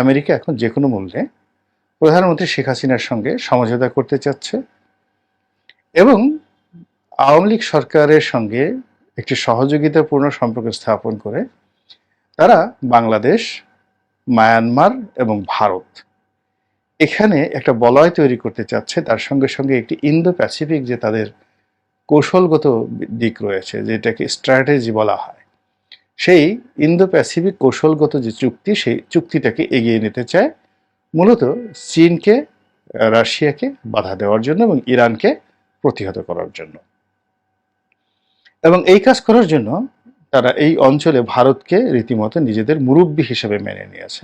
America এখন যে কোনো মূল্যে প্রধানমন্ত্রী শেখ হাসিনার সঙ্গে সমঝোতা করতে চাচ্ছে এবং আওয়ামী লীগ সরকারের সঙ্গে একটি সহযোগিতাপূর্ণ সম্পর্ক স্থাপন করে তারা বাংলাদেশ, মায়ানমার এবং ভারত এখানে একটা বলয় তৈরি করতে চাচ্ছে। তার সঙ্গে সঙ্গে একটি ইন্দো প্যাসিফিক যে তাদের কৌশলগত দিক রয়েছে, যেটাকে স্ট্র্যাটেজি বলা হয়, সেই ইন্দো প্যাসিফিক কৌশলগত যে চুক্তি, সেই চুক্তিটাকে এগিয়ে নিতে চায় মূলত চীনকে, রাশিয়াকে বাধা দেওয়ার জন্য এবং ইরানকে প্রতিহত করার জন্য। এবং এই কাজ করার জন্য তারা এই অঞ্চলে ভারতকে রীতিমতো নিজেদের মুরব্বী হিসেবে মেনে নিয়েছে,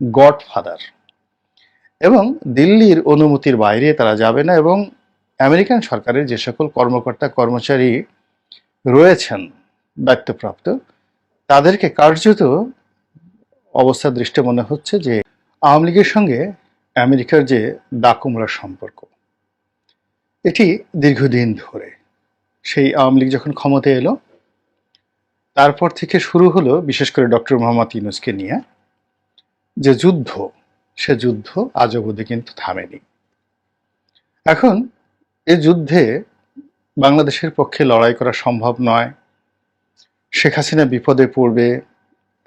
গডফাদার। এবং দিল্লির অনুমতির বাইরে তারা যাবে না এবং আমেরিকান সরকারের যে সকল কর্মকর্তা কর্মচারী রয়েছেন দায়িত্বপ্রাপ্ত, তাদেরকে কার্যত অবস্থা দৃষ্টে মনে হচ্ছে যে আওয়ামী লীগের সঙ্গে আমেরিকার যে ডাকুমরা সম্পর্ক, এটি দীর্ঘদিন ধরে, সেই আওয়ামী লীগ যখন ক্ষমতায় এলো তারপর থেকে শুরু হলো, বিশেষ করে ডক্টর মোহাম্মদ ইউনূসকে নিয়ে যে যুদ্ধ, সে যুদ্ধ আজ অবধি কিন্তু থামেনি। এখন এই যুদ্ধে বাংলাদেশের পক্ষে লড়াই করা সম্ভব নয়। শেখ হাসিনা বিপদে পড়বে,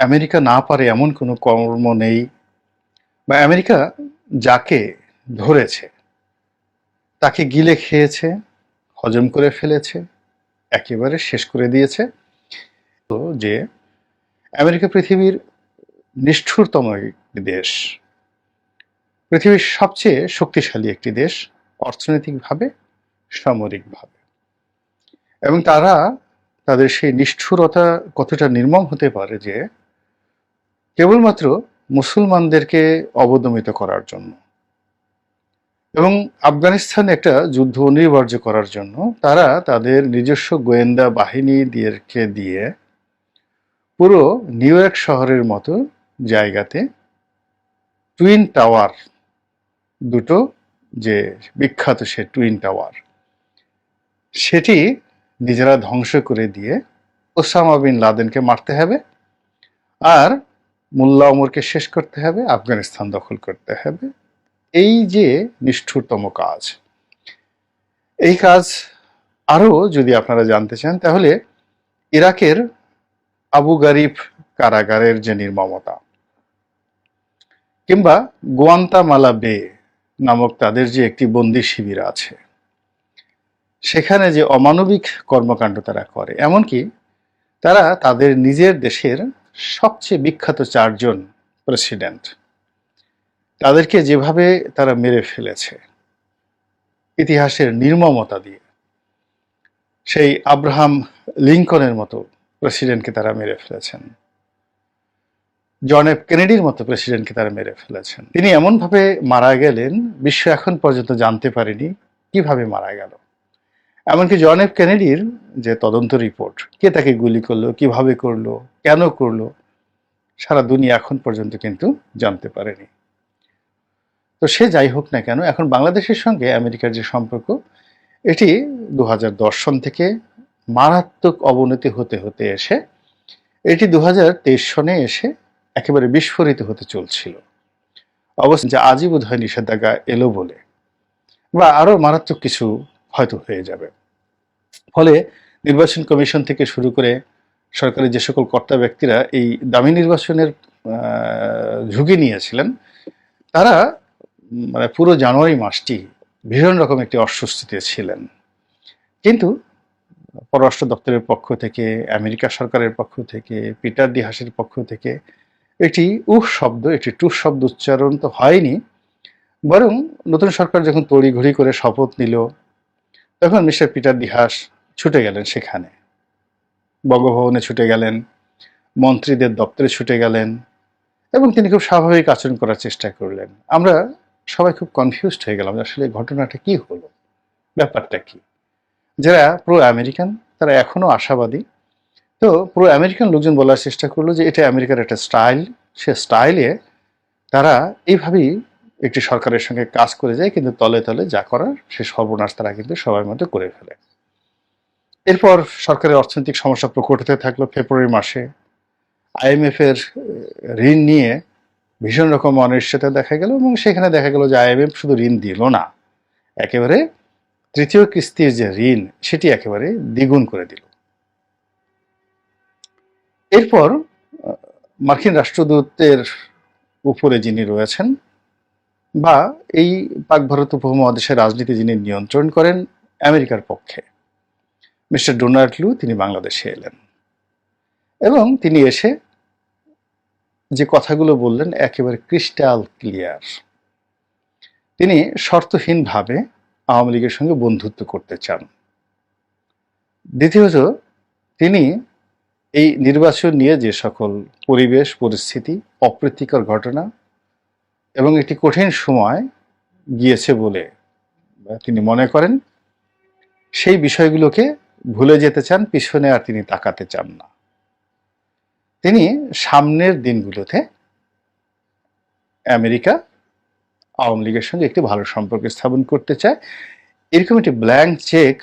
আমেরিকা না পারে এমন কোনো কর্ম নেই, বা আমেরিকা যাকে ধরেছে তাকে গিলে খেয়েছে, হজম করে ফেলেছে, একেবারে শেষ করে দিয়েছে। তো যে আমেরিকা পৃথিবীর নিষ্ঠুরতম একটি দেশ, পৃথিবীর সবচেয়ে শক্তিশালী একটি দেশ অর্থনৈতিকভাবে, সামরিকভাবে, এবং তারা তাদের সেই নিষ্ঠুরতা কতটা নির্মম হতে পারে যে কেবলমাত্র মুসলমানদেরকে অবদমিত করার জন্য এবং আফগানিস্তানে একটা যুদ্ধ অনিবার্য করার জন্য তারা তাদের নিজস্ব গোয়েন্দা বাহিনীদেরকে দিয়ে পুরো নিউ ইয়র্ক শহরের মতো জায়গাতে টুইন টাওয়ার, দুটো যে বিখ্যাত সে টুইন টাওয়ার, সেটি নিজেরা ধ্বংস করে দিয়ে ওসামা বিন লাদেনকে মারতে হবে আর মোল্লা ওমরকে শেষ করতে হবে, আফগানিস্তান দখল করতে হবে। এই যে নিষ্ঠুরতম কাজ, এই কাজ আরও যদি আপনারা জানতে চান তাহলে ইরাকের আবু গারিব কারাগারের যে নির্মমতা, কিংবা গোয়ান্তামালা বে নামক তাদের যে একটি বন্দি শিবির আছে, সেখানে যে অমানবিক কর্মকাণ্ড তারা করে, এমনকি তারা তাদের নিজের দেশের সবচেয়ে বিখ্যাত 4 জন প্রেসিডেন্ট, তাদেরকে যেভাবে তারা মেরে ফেলেছে ইতিহাসের নির্মমতা দিয়ে, সেই আব্রাহাম লিঙ্কনের মতো প্রেসিডেন্টকে তারা মেরে ফেলেছেন, জন এফ কেনেডির মতো প্রেসিডেন্টকে তারা মেরে ফেলেছেন। তিনি এমনভাবে মারা গেলেন, বিশ্ব এখন পর্যন্ত জানতে পারেনি কিভাবে মারা গেল। এমনকি জন এফ কেনেডির যে তদন্ত রিপোর্ট, কে তাকে গুলি করলো, কিভাবে করলো, কেন করলো, সারা দুনিয়া এখন পর্যন্ত কিন্তু জানতে পারেনি। তো সে যাই হোক না কেন, এখন বাংলাদেশের সঙ্গে আমেরিকার যে সম্পর্ক, এটি 2010 সন থেকে মারাত্মক অবনতি হতে হতে এসে এটি 2023 সনে এসে একেবারে বিস্ফোরিত হতে চলছিল। অবশ্য যে আজই বোধহয় নিষেধাজ্ঞা এলো বলে, বা আরো মারাত্মক কিছু হয়তো হয়ে যাবে। ফলে নির্বাচন কমিশন থেকে শুরু করে সরকারের যে সকল কর্তা ব্যক্তিরা এই দামি নির্বাচনের ঝুঁকি নিয়েছিলেন, তারা মানে পুরো জানুয়ারি মাসটি ভীষণ রকম একটি অস্বস্তিতে ছিলেন। কিন্তু পররাষ্ট্র দপ্তরের পক্ষ থেকে, আমেরিকা সরকারের পক্ষ থেকে, পিটার ডি হাসের পক্ষ থেকে একটি শব্দ, একটি টু শব্দ উচ্চারণ তো হয়নি, বরং নতুন সরকার যখন তড়িঘড়ি করে শপথ নিল, তখন মিস্টার পিটার ডি হাস ছুটে গেলেন সেখানে, বঙ্গভবনে ছুটে গেলেন, মন্ত্রীদের দপ্তরে ছুটে গেলেন এবং তিনি খুব স্বাভাবিক আচরণ করার চেষ্টা করলেন। আমরা সবাই খুব কনফিউজড হয়ে গেলাম আসলে ঘটনাটা কি হলো, ব্যাপারটা কি। যারা প্রো আমেরিকান তারা এখনো আশাবাদী। তো প্রো আমেরিকান লোকজন বলার চেষ্টা করলো যে এটা আমেরিকার একটা স্টাইল, সে স্টাইলে তারা এইভাবেই একটি সরকারের সঙ্গে কাজ করে যায়, কিন্তু তলে তলে যা করার সে সর্বনাশ তারা কিন্তু সবার মধ্যে করে ফেলে। এরপর সরকারের অর্থনৈতিক সমস্যা প্রকট হতে থাকলো। ফেব্রুয়ারি মাসে IMF এর ঋণ নিয়ে ভীষণ রকম অনিশ্চয়তা দেখা গেল এবং সেখানে দেখা গেল যে আইএমএফ শুধু ঋণ দিল না, একেবারে তৃতীয় কিস্তির যে ঋণ সেটি একেবারে দ্বিগুণ করে দিল। এরপর মার্কিন রাষ্ট্রদূতের উপরে যিনি রয়েছেন বা এই পাক ভারত উপমহাদেশের রাজনীতি যিনি নিয়ন্ত্রণ করেন আমেরিকার পক্ষে, মিস্টার ডোনাল্ড লু, তিনি বাংলাদেশে এলেন এবং তিনি এসে যে কথাগুলো বললেন একেবারে ক্রিস্টাল ক্লিয়ার। তিনি শর্তহীনভাবে আওয়ামী লীগের সঙ্গে বন্ধুত্ব করতে চান। দ্বিতীয়ত, তিনি এই নির্বাচন নিয়ে যে সকল পরিবেশ পরিস্থিতি, অপ্রীতিকর ঘটনা এবং একটি কঠিন সময় গিয়েছে বলে তিনি মনে করেন, সেই বিষয়গুলোকে ভুলে যেতে চান, পিছনে আর তিনি তাকাতে চান না। তিনি সামনের দিনগুলোতে আমেরিকা আওয়ামী লীগের সঙ্গে একটি ভালো সম্পর্ক স্থাপন করতে চায়, এরকম একটি ব্ল্যাঙ্ক চেক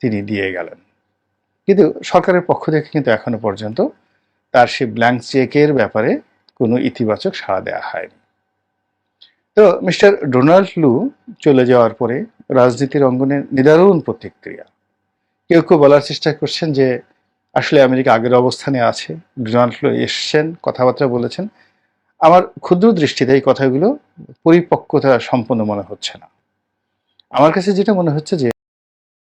তিনি দিয়ে গেলেন। কিন্তু সরকারের পক্ষ থেকে কিন্তু এখনো পর্যন্ত তার সেই ব্ল্যাঙ্ক চেকের ব্যাপারে কোনো ইতিবাচক সাড়া দেওয়া হয়নি। তো মিস্টার ডোনাল্ড লু চলে যাওয়ার পরে রাজনীতির অঙ্গনে নিদারুণ প্রতিক্রিয়া। কেউ কেউ বলার চেষ্টা করছেন যে আসলে আমেরিকা আগের অবস্থানে আছে, ডোনাল্ড লু এসছেন, কথাবার্তা বলেছেন। আমার ক্ষুদ্র দৃষ্টিতে এই কথাগুলো পরিপক্কতা সম্পন্ন মনে হচ্ছে না। আমার কাছে যেটা মনে হচ্ছে যে